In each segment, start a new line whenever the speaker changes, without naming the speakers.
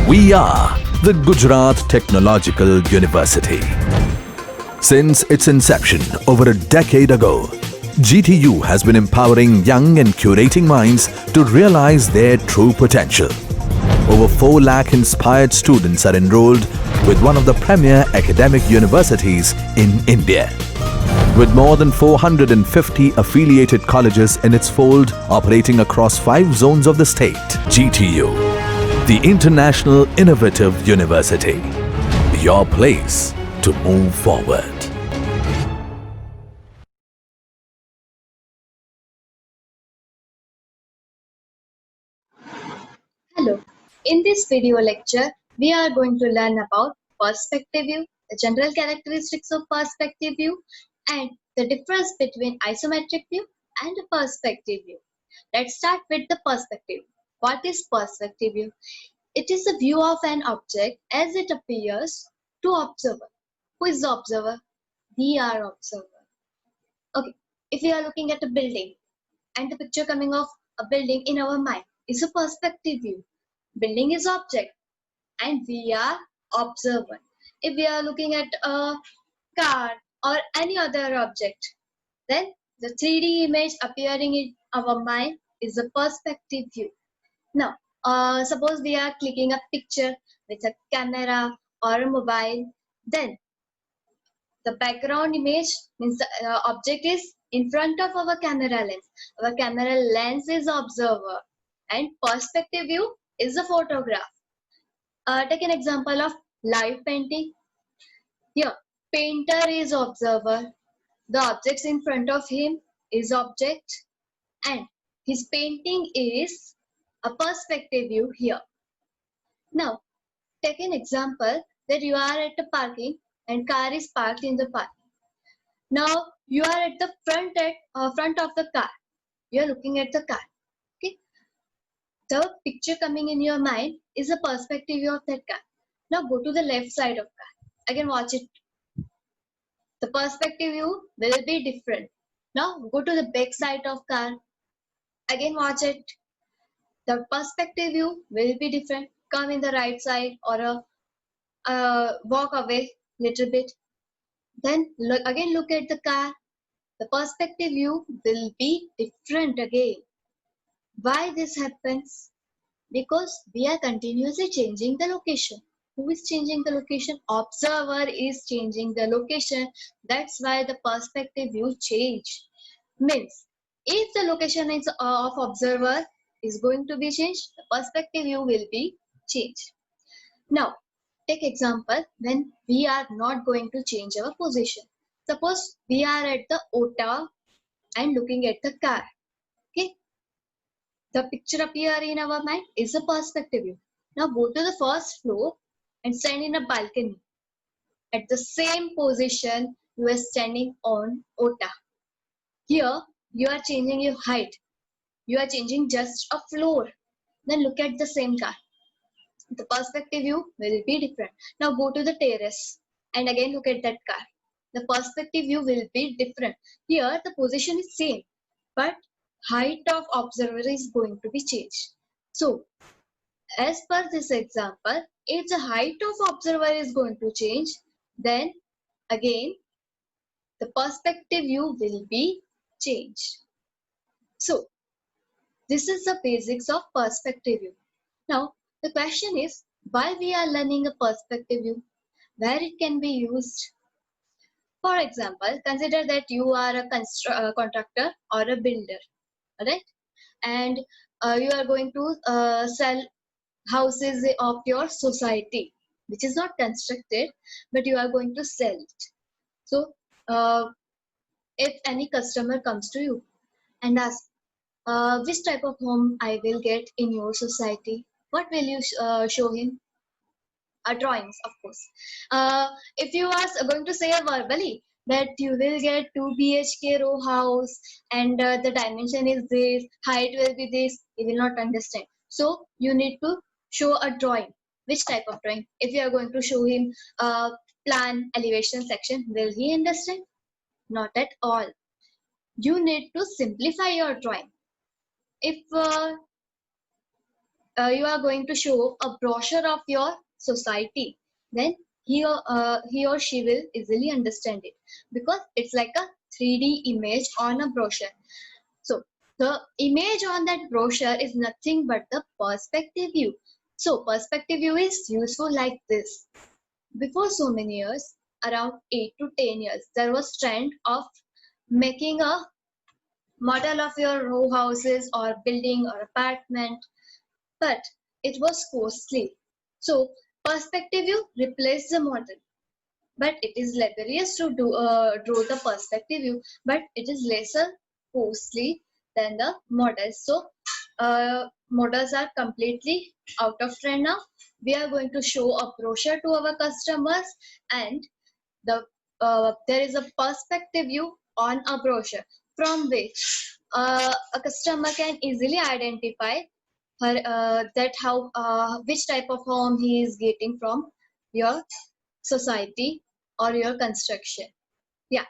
We are the Gujarat Technological University. Since its inception over a decade ago, GTU has been empowering young and curating minds to realize their true potential. Over 4 lakh inspired students are enrolled with one of the premier academic universities in India. With more than 450 affiliated colleges in its fold operating across 5 zones of the state, GTU, the International Innovative University, your place to move forward.
Hello, in this video lecture, we are going to learn about perspective view, the general characteristics of perspective view, and the difference between isometric view and a perspective view. Let's start with the perspective. What is perspective view? It is a view of an object as it appears to observer. Who is the observer? We are observer. Okay, if we are looking at a building and the picture coming of a building in our mind is a perspective view. Building is object and we are observer. If we are looking at a car or any other object, then the 3D image appearing in our mind is a perspective view. Now, suppose we are clicking a picture with a camera or a mobile, then the background image means the object is in front of our camera lens. Our camera lens is observer and perspective view is a photograph. Take an example of live painting. Here, painter is observer. The objects in front of him is object and his painting is a perspective view here. Now, take an example that you are at a parking and car is parked in the parking. Now you are at the front of the car. You are looking at the car. Okay, the picture coming in your mind is a perspective view of that car. Now go to the left side of car. Again watch it. The perspective view will be different. Now go to the back side of car. Again watch it. The perspective view will be different. Come in the right side or walk away little bit. Then look at the car. The perspective view will be different again. Why this happens? Because we are continuously changing the location. Who is changing the location? Observer is changing the location. That's why the perspective view change. Means if the location is of observer is going to be changed, the perspective view will be changed. Now take example when we are not going to change our position. Suppose we are at the OTA and looking at the car. Okay, the picture appear in our mind is a perspective view. Now go to the first floor and stand in a balcony. At the same position you are standing on OTA. Here you are changing your height. You are changing just a floor. Then look at the same car. The perspective view will be different. Now go to the terrace and again look at that car. The perspective view will be different. Here the position is same, but height of observer is going to be changed. So as per this example, if the height of observer is going to change, then again the perspective view will be changed. So this is the basics of perspective view. Now the question is why we are learning a perspective view, where it can be used. For example, consider that you are a contractor or a builder, alright, and you are going to sell houses of your society, which is not constructed, but you are going to sell it. So, if any customer comes to you and asks, which type of home I will get in your society, what will you show him? Drawings, of course. If you are going to say verbally that you will get 2 BHK row house and the dimension is this, height will be this, he will not understand. So you need to show a drawing. Which type of drawing? If you are going to show him plan elevation section, will he understand? Not at all. You need to simplify your drawing. If you are going to show a brochure of your society, then he or she will easily understand it, because it's like a 3D image on a brochure. So the image on that brochure is nothing but the perspective view. So perspective view is useful like this. Before so many years, around 8 to 10 years, there was trend of making a model of your row houses or building or apartment, but it was costly. So perspective view replaced the model, but it is laborious to draw the perspective view, but it is lesser costly than the models. So models are completely out of trend now. We are going to show a brochure to our customers, and there is a perspective view on a brochure, from which a customer can easily identify that how which type of home he is getting from your society or your construction. Yeah,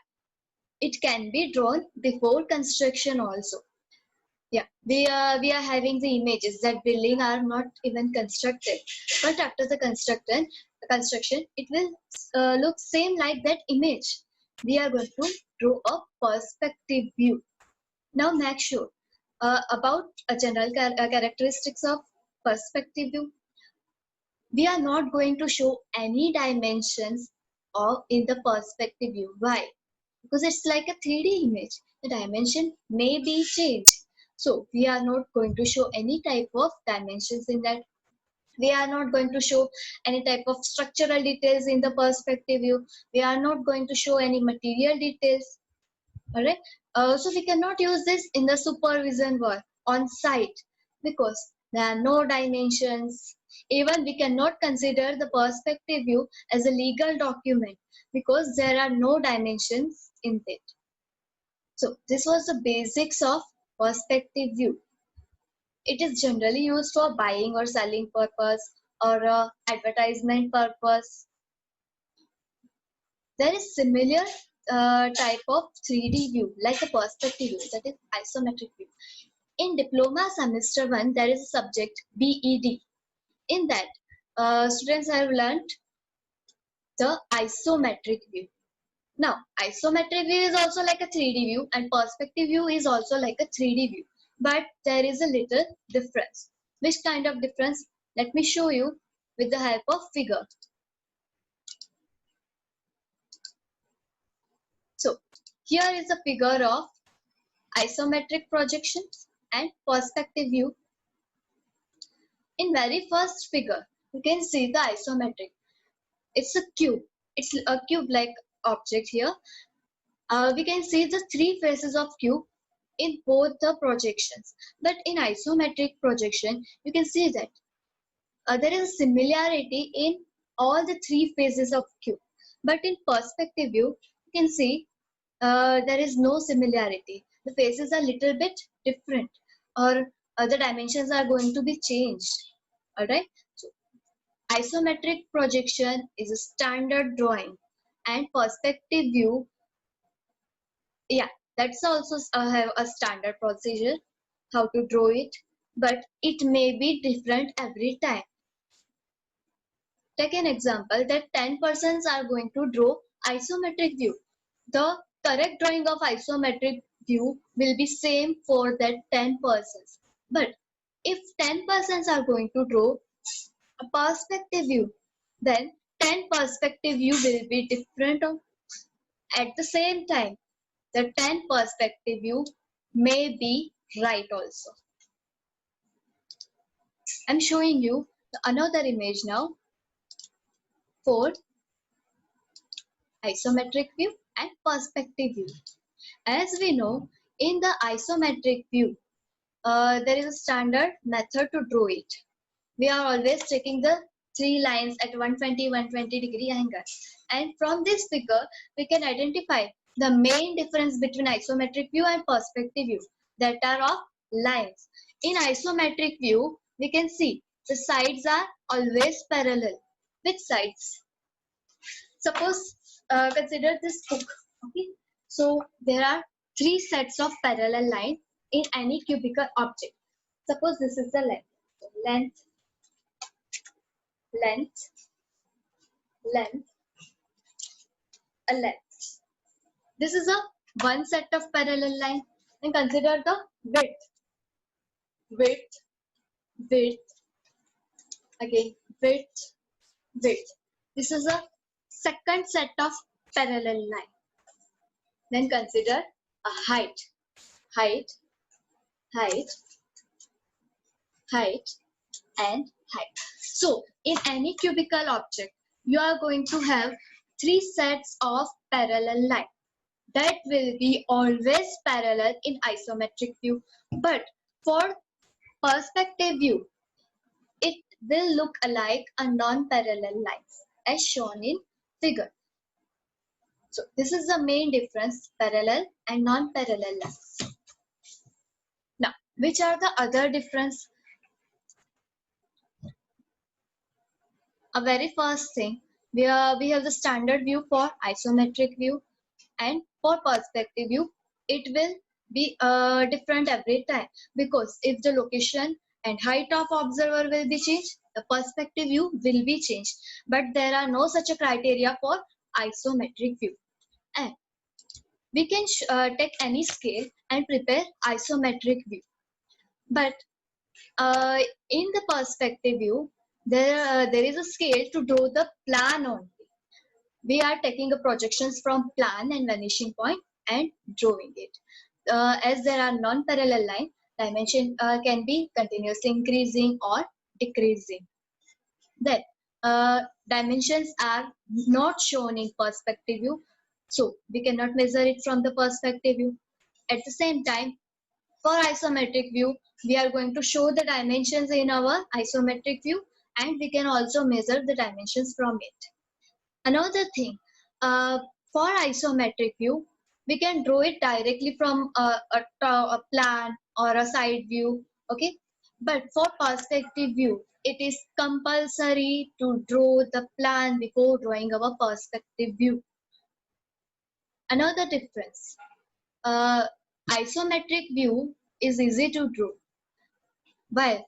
it can be drawn before construction also. Yeah, we are having the images that building are not even constructed, but after the construction it will look same like that image. We are going to draw a perspective view. Now make sure about a general characteristics of perspective view. We are not going to show any dimensions of in the perspective view. Why? Because it's like a 3D image. The dimension may be changed. So we are not going to show any type of dimensions in that. We are not going to show any type of structural details in the perspective view. We are not going to show any material details. Alright. So we cannot use this in the supervision work on site, because there are no dimensions. Even we cannot consider the perspective view as a legal document, because there are no dimensions in it. So this was the basics of perspective view. It is generally used for buying or selling purpose, or advertisement purpose. There is similar type of 3D view like a perspective view, that is isometric view. In diploma semester 1, there is a subject BED. In that, students have learned the isometric view. Now, isometric view is also like a 3D view, and perspective view is also like a 3D view. But there is a little difference. Which kind of difference? Let me show you with the help of figure. So, here is a figure of isometric projections and perspective view. In very first figure, you can see the isometric. It's a cube. It's a cube-like object here. We can see the three faces of cube in both the projections. But in isometric projection, you can see that there is a similarity in all the three faces of cube. But in perspective view, you can see there is no similarity. The faces are little bit different, or the dimensions are going to be changed. Alright. So isometric projection is a standard drawing, and perspective view, yeah, that's also have a standard procedure how to draw it, but it may be different every time. Take an example that 10 persons are going to draw isometric view. The correct drawing of isometric view will be same for that 10 persons. But if 10 persons are going to draw a perspective view, then 10 perspective view will be different at the same time. The 10 perspective view may be right also. I'm showing you another image now for isometric view and perspective view. As we know, in the isometric view, there is a standard method to draw it. We are always taking the three lines at 120 degree angle, and from this figure we can identify the main difference between isometric view and perspective view, that are of lines. In isometric view, we can see the sides are always parallel. Which sides? Suppose consider this book. Okay, so there are three sets of parallel lines in any cubical object. Suppose this is the left. So length, length, length, a length. This is a one set of parallel line. And consider the width, width, width, again width, width. This is a second set of parallel line. Then consider a height, height, height, height, and height. So in any cubical object, you are going to have three sets of parallel line that will be always parallel in isometric view. But for perspective view, it will look alike a non-parallel lines as shown in figure. So this is the main difference, parallel and non-parallel lines. Now, which are the other difference? A very first thing, we have the standard view for isometric view, and for perspective view it will be different every time, because if the location and height of observer will be changed, the perspective view will be changed. But there are no such a criteria for isometric view. And we can take any scale and prepare isometric view. But in the perspective view, there is a scale to draw the plan only. We are taking the projections from plan and vanishing point and drawing it. As there are non-parallel line, dimension can be continuously increasing or decreasing. Then dimensions are not shown in perspective view, so we cannot measure it from the perspective view. At the same time, for isometric view, we are going to show the dimensions in our isometric view, and we can also measure the dimensions from it. Another thing, for isometric view, we can draw it directly from a plan or a side view, okay? But for perspective view, it is compulsory to draw the plan before drawing our perspective view. Another difference, isometric view is easy to draw, while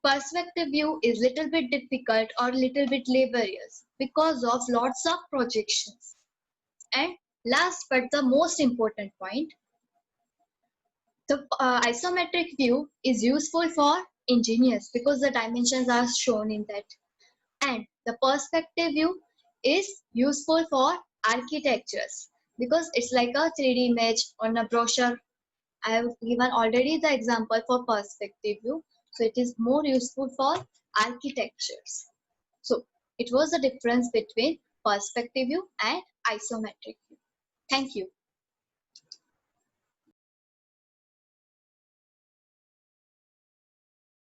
perspective view is little bit difficult or little bit laborious because of lots of projections. And last but the most important point, the isometric view is useful for engineers because the dimensions are shown in that. And the perspective view is useful for architectures because it's like a 3D image on a brochure. I have given already the example for perspective view. So it is more useful for architectures. So it was the difference between perspective view and isometric view. Thank you.